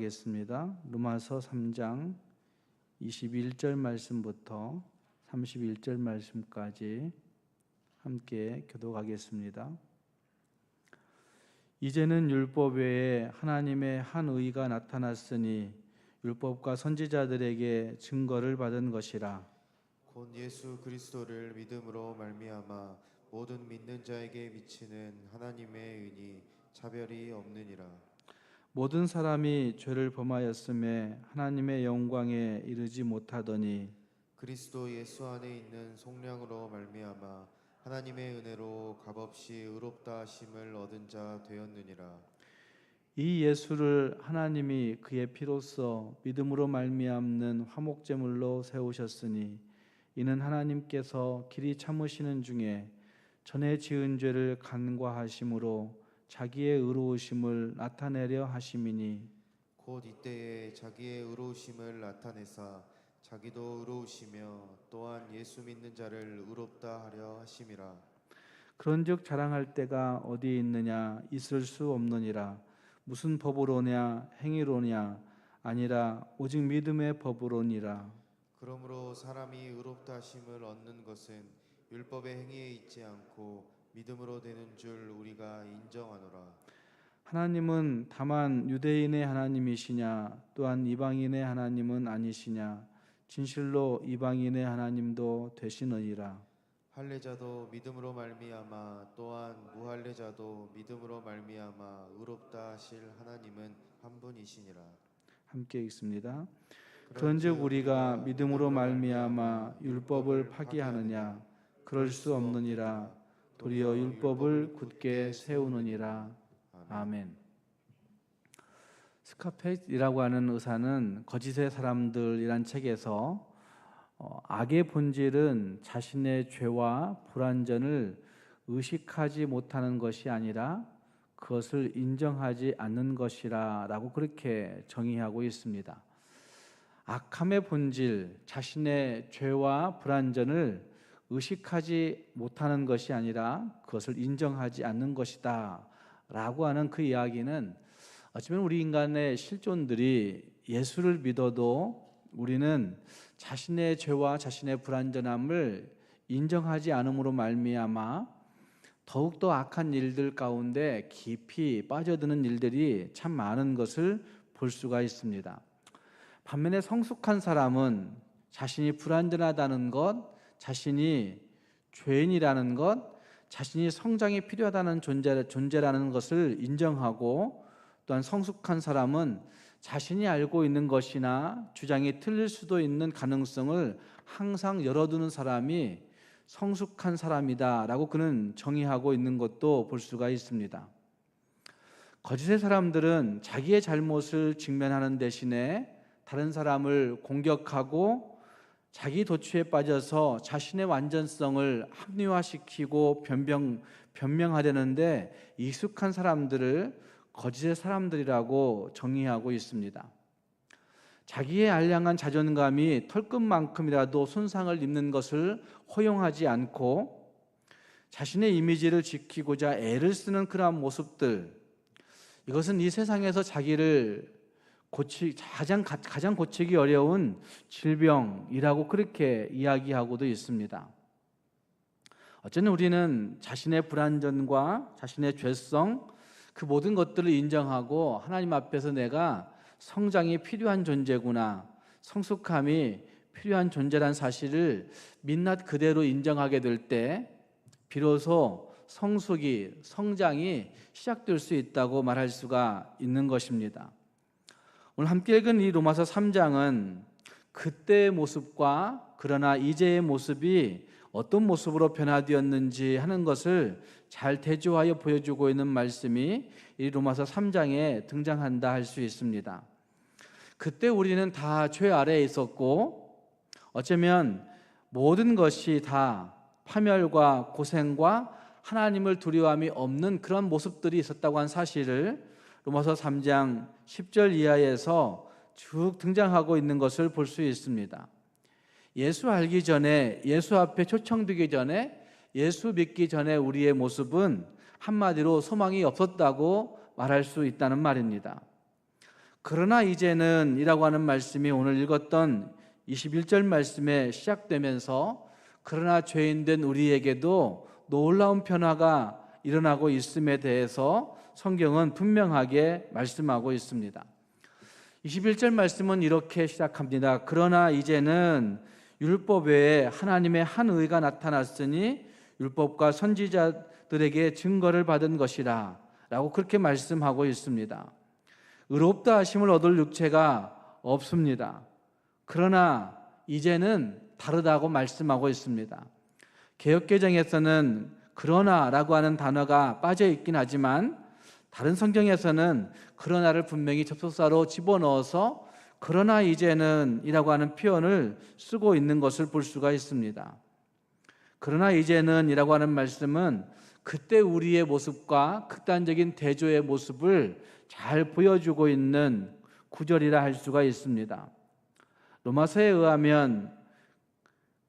교독하겠습니다. 로마서 3장 21절 말씀부터 31절 말씀까지 함께 교독하겠습니다. 이제는 율법 외에 하나님의 한 의가 나타났으니 율법과 선지자들에게 증거를 받은 것이라. 곧 예수 그리스도를 믿음으로 말미암아 모든 믿는 자에게 미치는 하나님의 은이 차별이 없느니라. 모든 사람이 죄를 범하였음에 하나님의 영광에 이르지 못하더니 그리스도 예수 안에 있는 속량으로 말미암아 하나님의 은혜로 값없이 의롭다 하심을 얻은 자 되었느니라. 이 예수를 하나님이 그의 피로써 믿음으로 말미암는 화목제물로 세우셨으니 이는 하나님께서 길이 참으시는 중에 전에 지은 죄를 간과하심으로 자기의 의로우심을 나타내려 하심이니 곧 이때에 자기의 의로우심을 나타내사 자기도 의로우시며 또한 예수 믿는 자를 의롭다 하려 하심이라. 그런즉 자랑할 때가 어디에 있느냐? 있을 수 없느니라. 무슨 법으로냐? 행위로냐? 아니라 오직 믿음의 법으로니라. 그러므로 사람이 의롭다 하심을 얻는 것은 율법의 행위에 있지 않고 믿음으로 되는 줄 우리가 인정하노라. 하나님은 다만 유대인의 하나님이시냐? 또한 이방인의 하나님은 아니시냐? 진실로 이방인의 하나님도 되시느니라. 할례자도 믿음으로 말미암아 또한 무할례자도 믿음으로 말미암아 의롭다 하실 하나님은 한 분이시니라. 함께 읽습니다. 그런즉 우리가 믿음으로 말미암아 율법을 파기하느냐? 그럴 수 없느니라. 도리어 율법을 굳게 세우느니라. 아멘. 스카펫이라고 하는 의사는 거짓의 사람들이란 책에서 악의 본질은 자신의 죄와 불완전을 의식하지 못하는 것이 아니라 그것을 인정하지 않는 것이라고 그렇게 정의하고 있습니다. 악함의 본질, 자신의 죄와 불완전을 의식하지 못하는 것이 아니라 그것을 인정하지 않는 것이다 라고 하는 그 이야기는 어쩌면 우리 인간의 실존들이 예수를 믿어도 우리는 자신의 죄와 자신의 불완전함을 인정하지 않음으로 말미암아 더욱더 악한 일들 가운데 깊이 빠져드는 일들이 참 많은 것을 볼 수가 있습니다. 반면에 성숙한 사람은 자신이 불완전하다는 것, 자신이 죄인이라는 것, 자신이 성장이 필요하다는 존재라는 것을 인정하고 또한 성숙한 사람은 자신이 알고 있는 것이나 주장이 틀릴 수도 있는 가능성을 항상 열어두는 사람이 성숙한 사람이다라고 그는 정의하고 있는 것도 볼 수가 있습니다. 거짓의 사람들은 자기의 잘못을 직면하는 대신에 다른 사람을 공격하고 자기 도취에 빠져서 자신의 완전성을 합리화시키고 변명하려는데 익숙한 사람들을 거짓의 사람들이라고 정의하고 있습니다. 자기의 알량한 자존감이 털끝만큼이라도 손상을 입는 것을 허용하지 않고 자신의 이미지를 지키고자 애를 쓰는 그러한 모습들, 이것은 이 세상에서 자기를 가장 고치기 어려운 질병이라고 그렇게 이야기하고도 있습니다. 어쩌면 우리는 자신의 불완전과 자신의 죄성, 그 모든 것들을 인정하고 하나님 앞에서 내가 성장이 필요한 존재구나, 성숙함이 필요한 존재란 사실을 민낯 그대로 인정하게 될 때 비로소 성장이 시작될 수 있다고 말할 수가 있는 것입니다. 오늘 함께 읽은 이 로마서 3장은 그때의 모습과 그러나 이제의 모습이 어떤 모습으로 변화되었는지 하는 것을 잘 대조하여 보여주고 있는 말씀이 이 로마서 3장에 등장한다 할 수 있습니다. 그때 우리는 다 죄 아래에 있었고 어쩌면 모든 것이 다 파멸과 고생과 하나님을 두려움이 없는 그런 모습들이 있었다고 한 사실을 로마서 3장 10절 이하에서 쭉 등장하고 있는 것을 볼 수 있습니다. 예수 알기 전에, 예수 앞에 초청되기 전에, 예수 믿기 전에 우리의 모습은 한마디로 소망이 없었다고 말할 수 있다는 말입니다. 그러나 이제는 이라고 하는 말씀이 오늘 읽었던 21절 말씀에 시작되면서 그러나 죄인된 우리에게도 놀라운 변화가 일어나고 있음에 대해서 성경은 분명하게 말씀하고 있습니다. 21절 말씀은 이렇게 시작합니다. 그러나 이제는 율법 외에 하나님의 한 의가 나타났으니 율법과 선지자들에게 증거를 받은 것이라 라고 그렇게 말씀하고 있습니다. 의롭다 하심을 얻을 육체가 없습니다. 그러나 이제는 다르다고 말씀하고 있습니다. 개역개정에서는 그러나라고 하는 단어가 빠져 있긴 하지만 다른 성경에서는 그러나를 분명히 접속사로 집어넣어서 그러나 이제는 이라고 하는 표현을 쓰고 있는 것을 볼 수가 있습니다. 그러나 이제는 이라고 하는 말씀은 그때 우리의 모습과 극단적인 대조의 모습을 잘 보여주고 있는 구절이라 할 수가 있습니다. 로마서에 의하면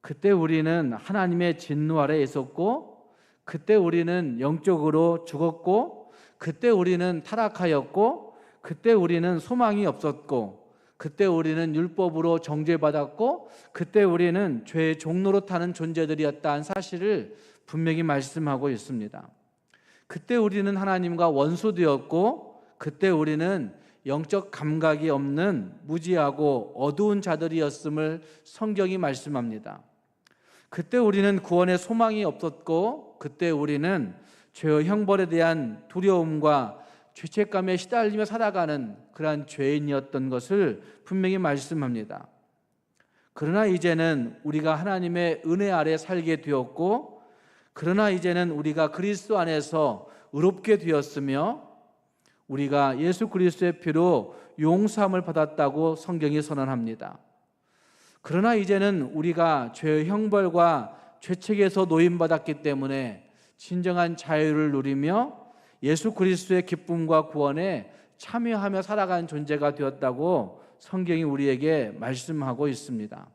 그때 우리는 하나님의 진노 아래 있었고 그때 우리는 영적으로 죽었고 그때 우리는 타락하였고 그때 우리는 소망이 없었고 그때 우리는 율법으로 정죄받았고 그때 우리는 죄의 종로로 타는 존재들이었다는 사실을 분명히 말씀하고 있습니다. 그때 우리는 하나님과 원수되었고 그때 우리는 영적 감각이 없는 무지하고 어두운 자들이었음을 성경이 말씀합니다. 그때 우리는 구원의 소망이 없었고 그때 우리는 죄의 형벌에 대한 두려움과 죄책감에 시달리며 살아가는 그러한 죄인이었던 것을 분명히 말씀합니다. 그러나 이제는 우리가 하나님의 은혜 아래 살게 되었고 그러나 이제는 우리가 그리스도 안에서 의롭게 되었으며 우리가 예수 그리스도의 피로 용서함을 받았다고 성경이 선언합니다. 그러나 이제는 우리가 죄의 형벌과 죄책에서 노임받았기 때문에 진정한 자유를 누리며 예수 그리스도의 기쁨과 구원에 참여하며 살아가는 존재가 되었다고 성경이 우리에게 말씀하고 있습니다.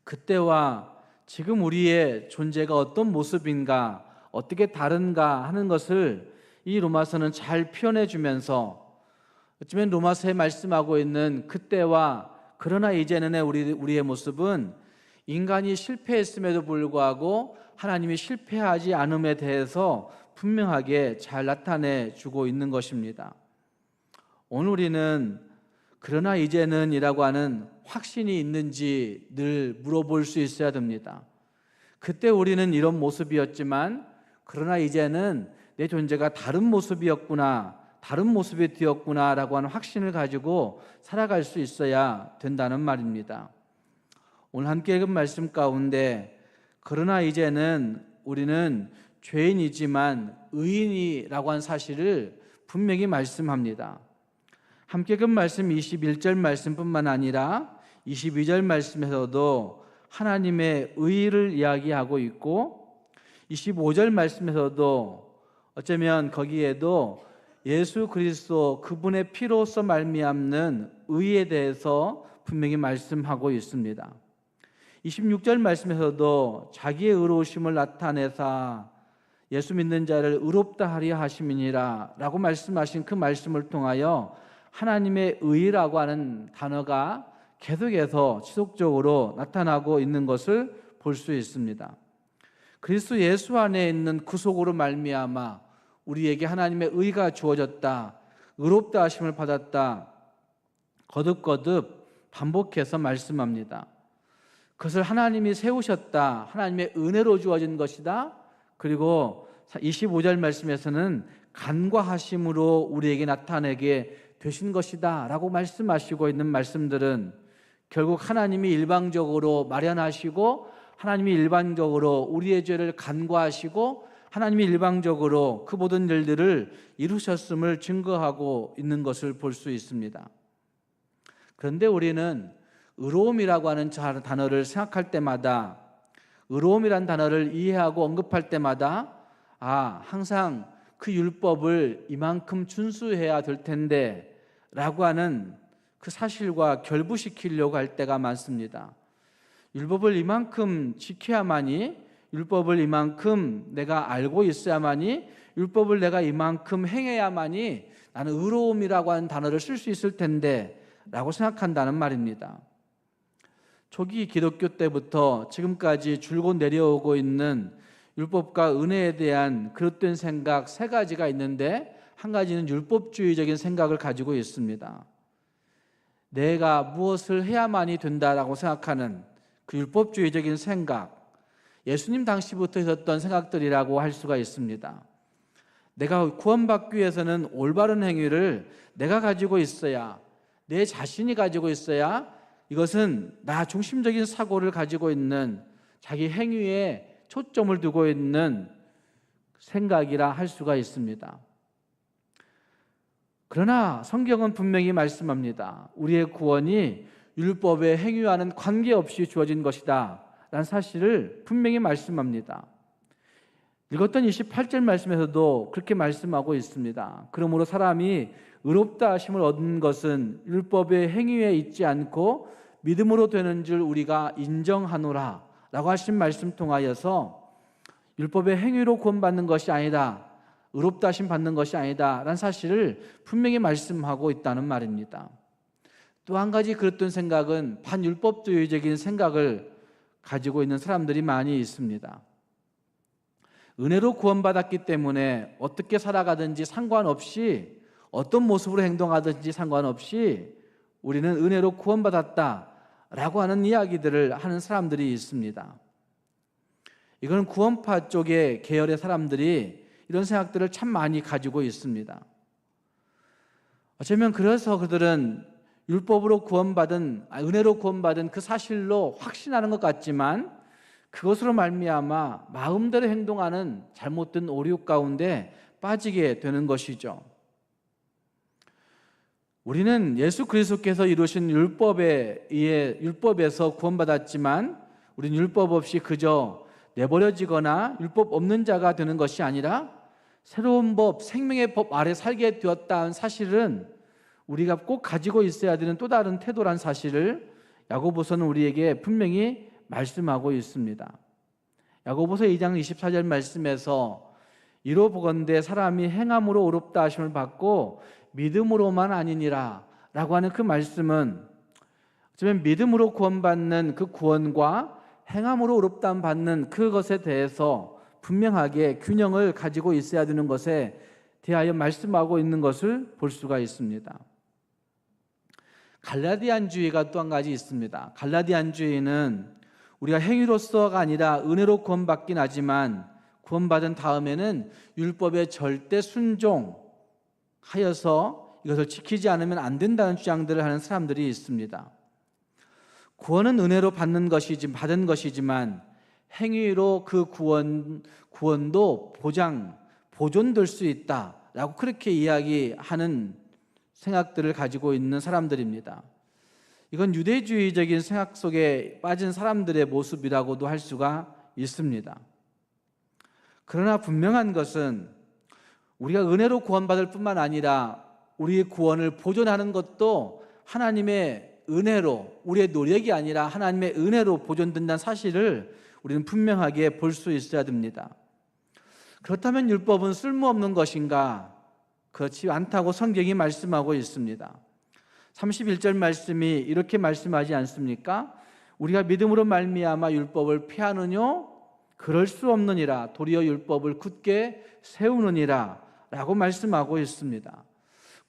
그때와 지금 우리의 존재가 어떤 모습인가, 어떻게 다른가 하는 것을 이 로마서는 잘 표현해 주면서 어쩌면 로마서에 말씀하고 있는 그때와 그러나 이제는의 우리의 모습은 인간이 실패했음에도 불구하고 하나님이 실패하지 않음에 대해서 분명하게 잘 나타내 주고 있는 것입니다. 오늘 우리는 그러나 이제는 이라고 하는 확신이 있는지 늘 물어볼 수 있어야 됩니다. 그때 우리는 이런 모습이었지만 그러나 이제는 내 존재가 다른 모습이었구나, 다른 모습이 되었구나 라고 하는 확신을 가지고 살아갈 수 있어야 된다는 말입니다. 오늘 함께 읽은 말씀 가운데 그러나 이제는 우리는 죄인이지만 의인이라고 한 사실을 분명히 말씀합니다. 함께 읽은 말씀 21절 말씀뿐만 아니라 22절 말씀에서도 하나님의 의를 이야기하고 있고 25절 말씀에서도 어쩌면 거기에도 예수 그리스도 그분의 피로서 말미암는 의에 대해서 분명히 말씀하고 있습니다. 26절 말씀에서도 자기의 의로우심을 나타내사 예수 믿는 자를 의롭다 하려 하심이니라 라고 말씀하신 그 말씀을 통하여 하나님의 의라고 하는 단어가 계속해서 지속적으로 나타나고 있는 것을 볼 수 있습니다. 그리스도 예수 안에 있는 구속으로 말미암아 우리에게 하나님의 의가 주어졌다, 의롭다 하심을 받았다 거듭거듭 반복해서 말씀합니다. 그것을 하나님이 세우셨다, 하나님의 은혜로 주어진 것이다. 그리고 25절 말씀에서는 간과하심으로 우리에게 나타내게 되신 것이다 라고 말씀하시고 있는 말씀들은 결국 하나님이 일방적으로 마련하시고 하나님이 일방적으로 우리의 죄를 간과하시고 하나님이 일방적으로 그 모든 일들을 이루셨음을 증거하고 있는 것을 볼 수 있습니다. 그런데 우리는 의로움이라고 하는 단어를 생각할 때마다 의로움이란 단어를 이해하고 언급할 때마다 항상 그 율법을 이만큼 준수해야 될 텐데 라고 하는 그 사실과 결부시키려고 할 때가 많습니다. 율법을 이만큼 지켜야만이 율법을 이만큼 내가 알고 있어야만이, 율법을 내가 이만큼 행해야만이 나는 의로움이라고 하는 단어를 쓸 수 있을 텐데 라고 생각한다는 말입니다. 초기 기독교 때부터 지금까지 줄곧 내려오고 있는 율법과 은혜에 대한 그릇된 생각 세 가지가 있는데, 한 가지는 율법주의적인 생각을 가지고 있습니다. 내가 무엇을 해야만이 된다라고 생각하는 그 율법주의적인 생각, 예수님 당시부터 있었던 생각들이라고 할 수가 있습니다. 내가 구원받기 위해서는 올바른 행위를 내가 가지고 있어야, 내 자신이 가지고 있어야, 이것은 나 중심적인 사고를 가지고 있는, 자기 행위에 초점을 두고 있는 생각이라 할 수가 있습니다. 그러나 성경은 분명히 말씀합니다. 우리의 구원이 율법의 행위와는 관계없이 주어진 것이다 라는 사실을 분명히 말씀합니다. 읽었던 28절 말씀에서도 그렇게 말씀하고 있습니다. 그러므로 사람이 의롭다 하심을 얻는 것은 율법의 행위에 있지 않고 믿음으로 되는 줄 우리가 인정하노라 라고 하신 말씀 통하여서 율법의 행위로 구원받는 것이 아니다, 의롭다 하심 받는 것이 아니다 라는 사실을 분명히 말씀하고 있다는 말입니다. 또 한 가지 그랬던 생각은 반율법주의적인 생각을 가지고 있는 사람들이 많이 있습니다. 은혜로 구원받았기 때문에 어떻게 살아가든지 상관없이, 어떤 모습으로 행동하든지 상관없이 우리는 은혜로 구원받았다라고 하는 이야기들을 하는 사람들이 있습니다. 이건 구원파 쪽의 계열의 사람들이 이런 생각들을 참 많이 가지고 있습니다. 어쩌면 그래서 그들은 율법으로 구원받은, 은혜로 구원받은 그 사실로 확신하는 것 같지만, 그것으로 말미암아 마음대로 행동하는 잘못된 오류 가운데 빠지게 되는 것이죠. 우리는 예수 그리스도께서 이루신 율법에 의해 율법에서 구원받았지만, 우리는 율법 없이 그저 내버려지거나 율법 없는 자가 되는 것이 아니라 새로운 법, 생명의 법 아래 살게 되었다는 사실은 우리가 꼭 가지고 있어야 되는 또 다른 태도란 사실을 야고보서는 우리에게 분명히 말씀하고 있습니다. 야고보서 2장 24절 말씀에서 이로 보건대 사람이 행함으로 의롭다 하심을 받고 믿음으로만 아니니라 라고 하는 그 말씀은, 어쩌면 믿음으로 구원받는 그 구원과 행함으로 의롭다함 받는 그것에 대해서 분명하게 균형을 가지고 있어야 되는 것에 대하여 말씀하고 있는 것을 볼 수가 있습니다. 갈라디안주의가 또 한 가지 있습니다. 갈라디안주의는 우리가 행위로서가 아니라 은혜로 구원받긴 하지만 구원받은 다음에는 율법에 절대 순종하여서 이것을 지키지 않으면 안 된다는 주장들을 하는 사람들이 있습니다. 구원은 은혜로 받는 받은 것이지만 행위로 그 구원도 보존될 수 있다라고 그렇게 이야기하는 생각들을 가지고 있는 사람들입니다. 이건 유대주의적인 생각 속에 빠진 사람들의 모습이라고도 할 수가 있습니다. 그러나 분명한 것은 우리가 은혜로 구원받을 뿐만 아니라 우리의 구원을 보존하는 것도 하나님의 은혜로, 우리의 노력이 아니라 하나님의 은혜로 보존된다는 사실을 우리는 분명하게 볼 수 있어야 됩니다. 그렇다면 율법은 쓸모없는 것인가? 그렇지 않다고 성경이 말씀하고 있습니다. 31절 말씀이 이렇게 말씀하지 않습니까? 우리가 믿음으로 말미암아 율법을 폐하느뇨? 그럴 수 없느니라. 도리어 율법을 굳게 세우느니라 라고 말씀하고 있습니다.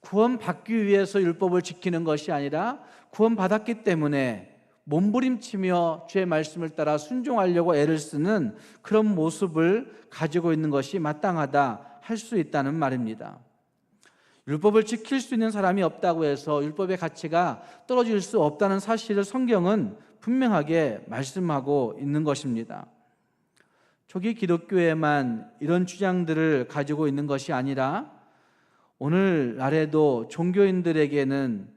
구원받기 위해서 율법을 지키는 것이 아니라 구원받았기 때문에 몸부림치며 주의 말씀을 따라 순종하려고 애를 쓰는 그런 모습을 가지고 있는 것이 마땅하다 할 수 있다는 말입니다. 율법을 지킬 수 있는 사람이 없다고 해서 율법의 가치가 떨어질 수 없다는 사실을 성경은 분명하게 말씀하고 있는 것입니다. 초기 기독교에만 이런 주장들을 가지고 있는 것이 아니라 오늘날에도 종교인들에게는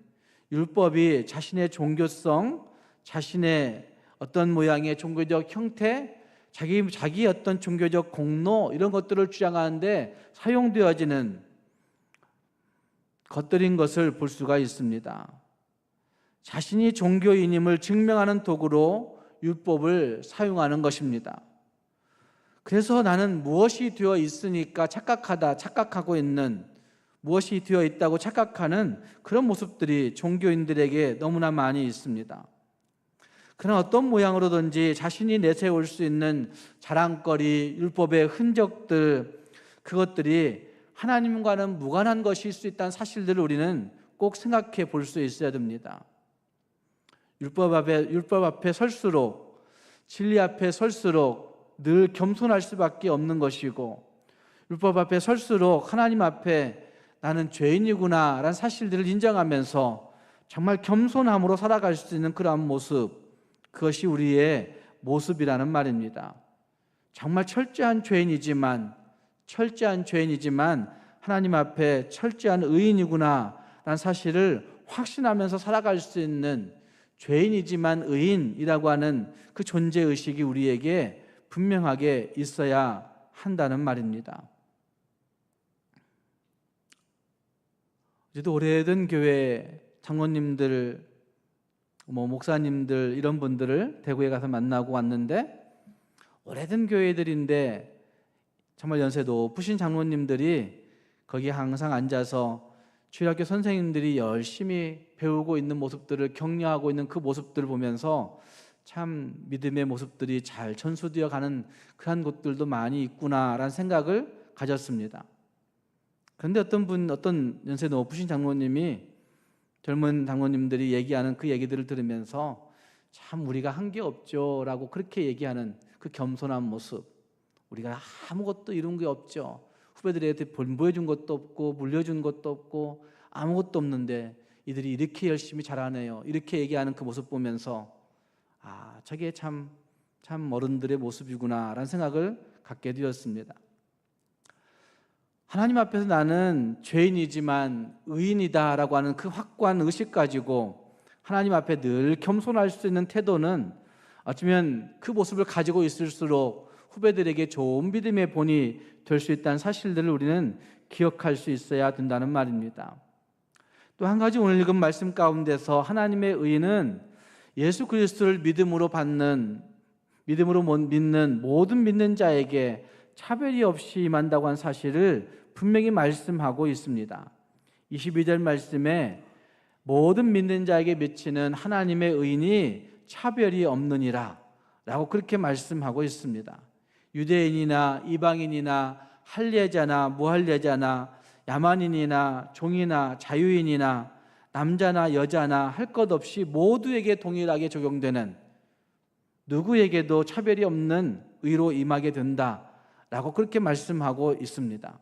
율법이 자신의 종교성, 자신의 어떤 모양의 종교적 형태, 자기 어떤 종교적 공로 이런 것들을 주장하는데 사용되어지는 것들인 것을 볼 수가 있습니다. 자신이 종교인임을 증명하는 도구로 율법을 사용하는 것입니다. 그래서 나는 무엇이 되어 있으니까 착각하고 있는, 무엇이 되어 있다고 착각하는 그런 모습들이 종교인들에게 너무나 많이 있습니다. 그러나 어떤 모양으로든지 자신이 내세울 수 있는 자랑거리, 율법의 흔적들, 그것들이 하나님과는 무관한 것일 수 있다는 사실들을 우리는 꼭 생각해 볼 수 있어야 됩니다. 율법 앞에 설수록, 진리 앞에 설수록 늘 겸손할 수밖에 없는 것이고, 율법 앞에 설수록 하나님 앞에 나는 죄인이구나 라는 사실들을 인정하면서 정말 겸손함으로 살아갈 수 있는 그러한 모습, 그것이 우리의 모습이라는 말입니다. 정말 철저한 죄인이지만 하나님 앞에 철저한 의인이구나 라는 사실을 확신하면서 살아갈 수 있는, 죄인이지만 의인이라고 하는 그 존재의식이 우리에게 분명하게 있어야 한다는 말입니다. 이제도 오래된 교회 장로님들, 목사님들 이런 분들을 대구에 가서 만나고 왔는데, 오래된 교회들인데 정말 연세 높으신 장로님들이 거기에 항상 앉아서 주일학교 선생님들이 열심히 배우고 있는 모습들을 격려하고 있는 그 모습들을 보면서 참 믿음의 모습들이 잘 전수되어 가는 그런 곳들도 많이 있구나라는 생각을 가졌습니다. 그런데 어떤 연세 높으신 장로님이 젊은 장로님들이 얘기하는 그 얘기들을 들으면서 참 우리가 한 게 없죠 라고 그렇게 얘기하는 그 겸손한 모습, 우리가 아무것도 이룬 게 없죠, 후배들한테 보여준 것도 없고 물려준 것도 없고 아무것도 없는데 이들이 이렇게 열심히 잘하네요, 이렇게 얘기하는 그 모습 보면서 저게 참 어른들의 모습이구나 라는 생각을 갖게 되었습니다. 하나님 앞에서 나는 죄인이지만 의인이다 라고 하는 그 확고한 의식 가지고 하나님 앞에 늘 겸손할 수 있는 태도는 어쩌면 그 모습을 가지고 있을수록 후배들에게 좋은 믿음의 본이 될 수 있다는 사실들을 우리는 기억할 수 있어야 된다는 말입니다. 또 한 가지 오늘 읽은 말씀 가운데서 하나님의 의인은 예수 그리스도를 믿음으로 믿는 모든 믿는 자에게 차별이 없이 임한다고 한 사실을 분명히 말씀하고 있습니다. 22절 말씀에 모든 믿는 자에게 미치는 하나님의 의인이 차별이 없느니라 라고 그렇게 말씀하고 있습니다. 유대인이나 이방인이나 할례자나 무할례자나 야만인이나 종이나 자유인이나 남자나 여자나 할 것 없이 모두에게 동일하게 적용되는, 누구에게도 차별이 없는 의로 임하게 된다라고 그렇게 말씀하고 있습니다.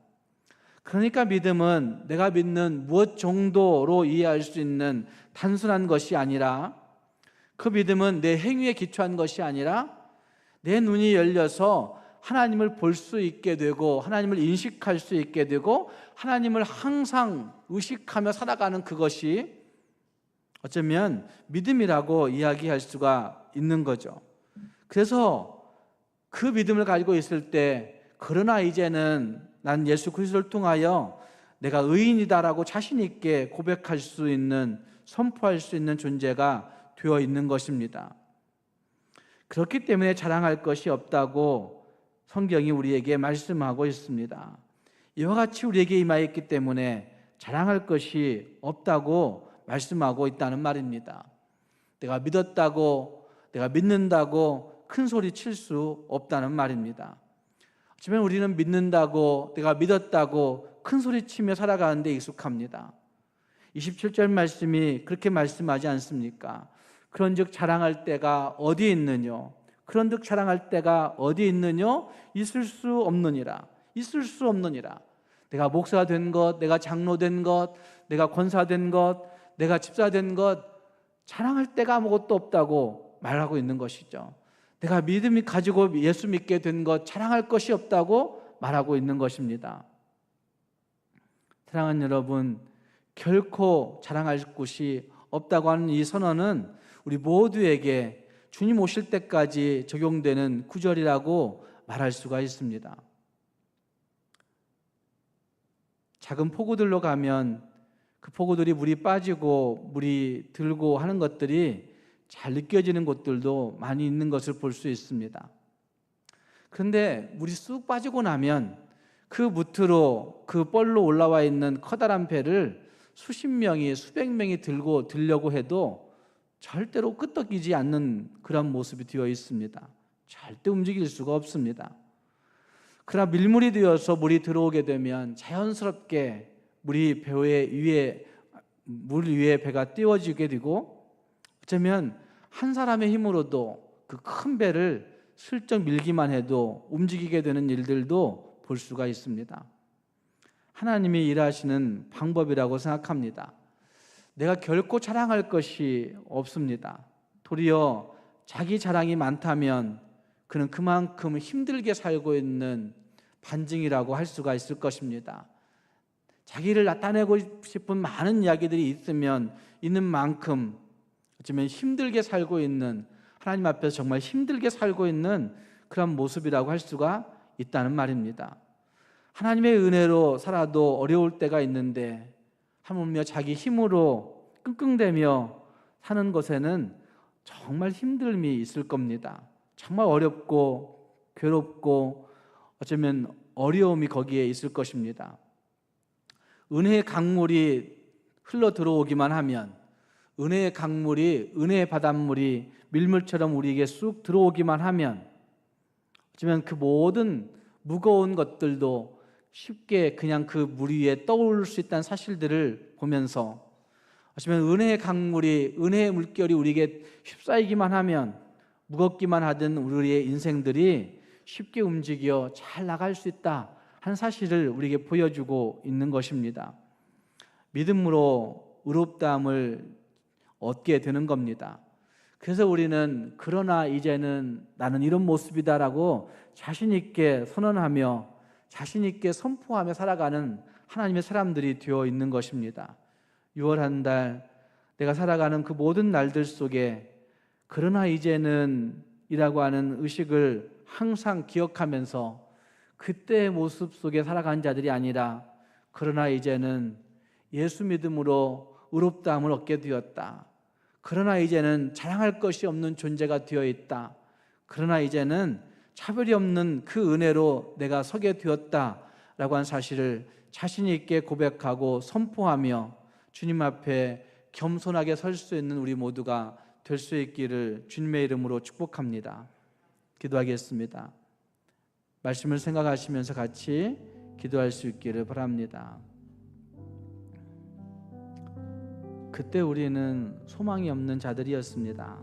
그러니까 믿음은 내가 믿는 무엇 정도로 이해할 수 있는 단순한 것이 아니라, 그 믿음은 내 행위에 기초한 것이 아니라 내 눈이 열려서 하나님을 볼 수 있게 되고 하나님을 인식할 수 있게 되고 하나님을 항상 의식하며 살아가는 그것이 어쩌면 믿음이라고 이야기할 수가 있는 거죠. 그래서 그 믿음을 가지고 있을 때, 그러나 이제는 난 예수 그리스도를 통하여 내가 의인이다라고 자신 있게 고백할 수 있는, 선포할 수 있는 존재가 되어 있는 것입니다. 그렇기 때문에 자랑할 것이 없다고 성경이 우리에게 말씀하고 있습니다. 이와 같이 우리에게 임하였기 때문에 자랑할 것이 없다고 말씀하고 있다는 말입니다. 내가 믿었다고, 내가 믿는다고 큰 소리 칠 수 없다는 말입니다. 하지만 우리는 믿는다고, 내가 믿었다고 큰 소리 치며 살아가는 데 익숙합니다. 27절 말씀이 그렇게 말씀하지 않습니까? 그런즉 자랑할 때가 어디 있느냐? 그런즉 자랑할 때가 어디 있느냐? 있을 수 없느니라. 있을 수 없느니라. 내가 목사가 된 것, 내가 장로 된 것, 내가 권사 된 것, 내가 집사 된 것, 자랑할 때가 아무것도 없다고 말하고 있는 것이죠. 내가 믿음이 가지고 예수 믿게 된 것, 자랑할 것이 없다고 말하고 있는 것입니다. 사랑하는 여러분, 결코 자랑할 곳이 없다고 하는 이 선언은 우리 모두에게 주님 오실 때까지 적용되는 구절이라고 말할 수가 있습니다. 작은 포구들로 가면 그 포구들이 물이 빠지고 물이 들고 하는 것들이 잘 느껴지는 곳들도 많이 있는 것을 볼 수 있습니다. 그런데 물이 쑥 빠지고 나면 그 무트로 그 뻘로 올라와 있는 커다란 배를 수십 명이 수백 명이 들고 들려고 해도 절대로 끄떡이지 않는 그런 모습이 되어 있습니다. 절대 움직일 수가 없습니다. 그러나 밀물이 되어서 물이 들어오게 되면 자연스럽게 물이 물 위에 배가 띄워지게 되고, 어쩌면 한 사람의 힘으로도 그 큰 배를 슬쩍 밀기만 해도 움직이게 되는 일들도 볼 수가 있습니다. 하나님이 일하시는 방법이라고 생각합니다. 내가 결코 자랑할 것이 없습니다. 도리어 자기 자랑이 많다면 그는 그만큼 힘들게 살고 있는 반증이라고 할 수가 있을 것입니다. 자기를 나타내고 싶은 많은 이야기들이 있는 만큼 어쩌면 힘들게 살고 있는, 하나님 앞에서 정말 힘들게 살고 있는 그런 모습이라고 할 수가 있다는 말입니다. 하나님의 은혜로 살아도 어려울 때가 있는데 하물며 자기 힘으로 끙끙대며 사는 것에는 정말 힘듦이 있을 겁니다. 정말 어렵고 괴롭고 어쩌면 어려움이 거기에 있을 것입니다. 은혜의 강물이 흘러 들어오기만 하면, 은혜의 강물이, 은혜의 바닷물이 밀물처럼 우리에게 쑥 들어오기만 하면 어쩌면 그 모든 무거운 것들도 쉽게 그냥 그 물 위에 떠오를 수 있다는 사실들을 보면서, 어쩌면 은혜의 강물이, 은혜의 물결이 우리에게 휩싸이기만 하면 무겁기만 하던 우리의 인생들이 쉽게 움직여 잘 나갈 수 있다 하는 사실을 우리에게 보여주고 있는 것입니다. 믿음으로 의롭다함을 얻게 되는 겁니다. 그래서 우리는 그러나 이제는 나는 이런 모습이다라고 자신 있게 선언하며 자신 있게 선포하며 살아가는 하나님의 사람들이 되어 있는 것입니다. 6월 한 달 내가 살아가는 그 모든 날들 속에 그러나 이제는 이라고 하는 의식을 항상 기억하면서 그때의 모습 속에 살아간 자들이 아니라 그러나 이제는 예수 믿음으로 의롭다함을 얻게 되었다. 그러나 이제는 자랑할 것이 없는 존재가 되어 있다. 그러나 이제는 차별이 없는 그 은혜로 내가 서게 되었다라고 하는 사실을 자신 있게 고백하고 선포하며 주님 앞에 겸손하게 설 수 있는 우리 모두가 될 수 있기를 주님의 이름으로 축복합니다. 기도하겠습니다. 말씀을 생각하시면서 같이 기도할 수 있기를 바랍니다. 그때 우리는 소망이 없는 자들이었습니다.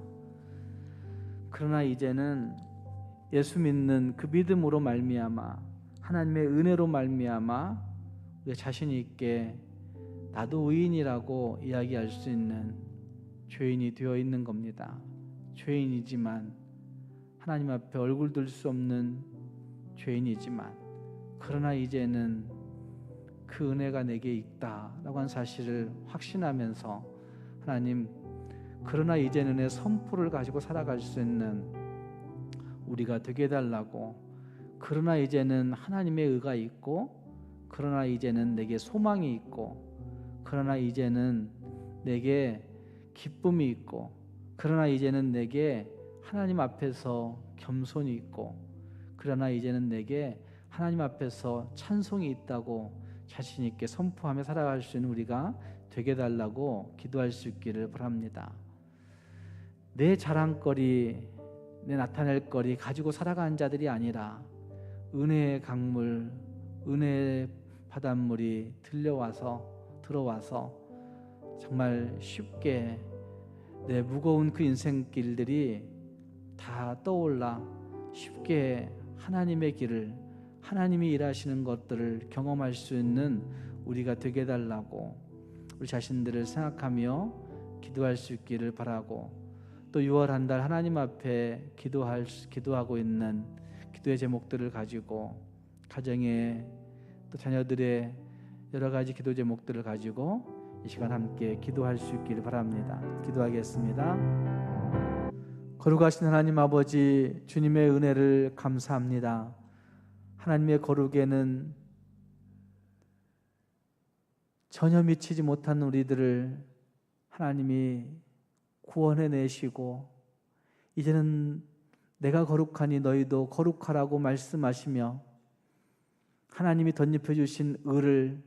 그러나 이제는 예수 믿는 그 믿음으로 말미암아, 하나님의 은혜로 말미암아 우리 자신 있게 나도 의인이라고 이야기할 수 있는 죄인이 되어 있는 겁니다. 죄인이지만, 하나님 앞에 얼굴 들 수 없는 죄인이지만, 그러나 이제는 그 은혜가 내게 있다라고 하는 사실을 확신하면서, 하나님, 그러나 이제는 내 선포를 가지고 살아갈 수 있는 우리가 되게 해달라고, 그러나 이제는 하나님의 의가 있고, 그러나 이제는 내게 소망이 있고, 그러나 이제는 내게 기쁨이 있고, 그러나 이제는 내게 하나님 앞에서 겸손이 있고, 그러나 이제는 내게 하나님 앞에서 찬송이 있다고 자신 있게 선포하며 살아갈 수 있는 우리가 되게 해달라고 기도할 수 있기를 바랍니다. 내 자랑거리, 내 나타낼 거리 가지고 살아가는 자들이 아니라 은혜의 강물, 은혜의 바닷물이 들어와서 정말 쉽게 내 무거운 그 인생길들이 다 떠올라 쉽게 하나님의 길을, 하나님이 일하시는 것들을 경험할 수 있는 우리가 되게 해달라고 우리 자신들을 생각하며 기도할 수 있기를 바라고, 또 6월 한 달 하나님 앞에 기도하고 있는 기도의 제목들을 가지고, 가정의 또 자녀들의 여러 가지 기도 제목들을 가지고 이 시간 함께 기도할 수 있기를 바랍니다. 기도하겠습니다. 거룩하신 하나님 아버지, 주님의 은혜를 감사합니다. 하나님의 거룩에는 전혀 미치지 못한 우리들을 하나님이 구원해 내시고, 이제는 내가 거룩하니 너희도 거룩하라고 말씀하시며 하나님이 덧입혀 주신 의를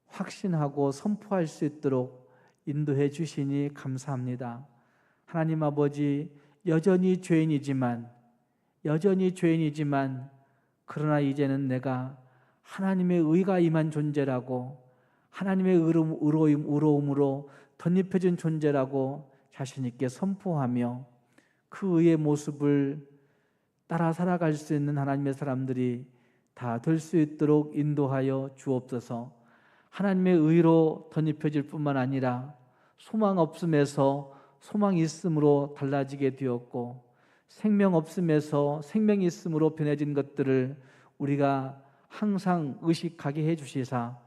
확신하고 선포할 수 있도록 인도해 주시니 감사합니다. 하나님 아버지, 여전히 죄인이지만 그러나 이제는 내가 하나님의 의가 임한 존재라고, 하나님의 의로움으로 덧입혀진 존재라고 자신 있게 선포하며 그 의의 모습을 따라 살아갈 수 있는 하나님의 사람들이 다 될 수 있도록 인도하여 주옵소서. 하나님의 의로 덧입혀질 뿐만 아니라 소망 없음에서 소망이 있음으로 달라지게 되었고, 생명 없음에서 생명이 있음으로 변해진 것들을 우리가 항상 의식하게 해주시사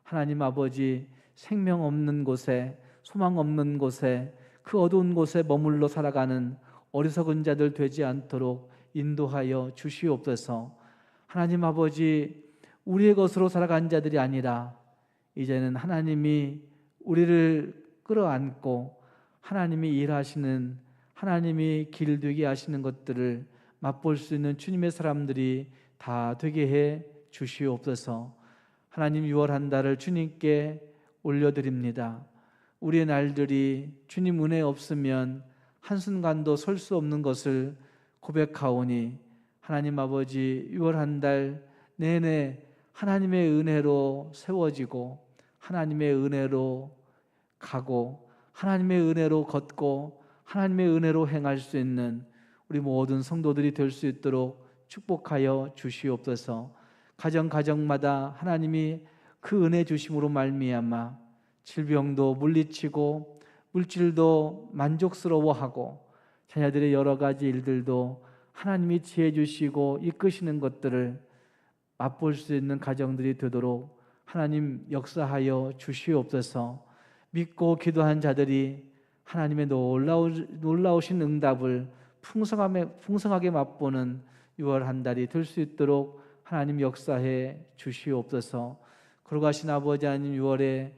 하나님 아버지, 생명 없는 곳에, 소망 없는 곳에, 그 어두운 곳에 머물러 살아가는 어리석은 자들 되지 않도록 인도하여 주시옵소서. 하나님 아버지, 우리의 것으로 살아간 자들이 아니라 이제는 하나님이 우리를 끌어안고 하나님이 일하시는, 하나님이 길되게 하시는 것들을 맛볼 수 있는 주님의 사람들이 다 되게 해 주시옵소서. 하나님, 6월 한 달을 주님께 올려드립니다. 우리의 날들이 주님 은혜 없으면 한순간도 설 수 없는 것을 고백하오니 하나님 아버지, 6월 한 달 내내 하나님의 은혜로 세워지고 하나님의 은혜로 가고 하나님의 은혜로 걷고 하나님의 은혜로 행할 수 있는 우리 모든 성도들이 될 수 있도록 축복하여 주시옵소서. 가정마다 하나님이 그 은혜 주심으로 말미암아 질병도 물리치고 물질도 만족스러워하고 자녀들의 여러 가지 일들도 하나님이 지혜 주시고 이끄시는 것들을 맛볼 수 있는 가정들이 되도록 하나님 역사하여 주시옵소서. 믿고 기도한 자들이 하나님의 놀라우신 응답을 풍성하게 맛보는 6월 한 달이 될 수 있도록 하나님 역사해 주시옵소서. 거룩하신 아버지 하나님, 6월에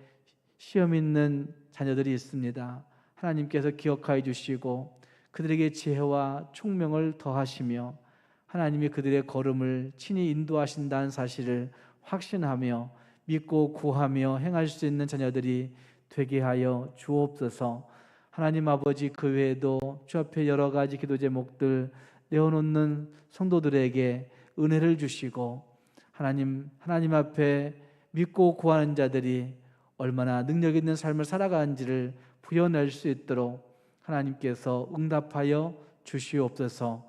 시험 있는 자녀들이 있습니다. 하나님께서 기억하여 주시고 그들에게 지혜와 총명을 더하시며 하나님이 그들의 걸음을 친히 인도하신다는 사실을 확신하며 믿고 구하며 행할 수 있는 자녀들이 되게 하여 주옵소서. 하나님 아버지, 그 외에도 주 앞에 여러 가지 기도 제목들 내어놓는 성도들에게 은혜를 주시고 하나님 앞에 믿고 구하는 자들이 얼마나 능력 있는 삶을 살아가는지를 부여낼 수 있도록 하나님께서 응답하여 주시옵소서.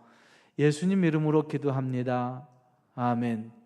예수님 이름으로 기도합니다. 아멘.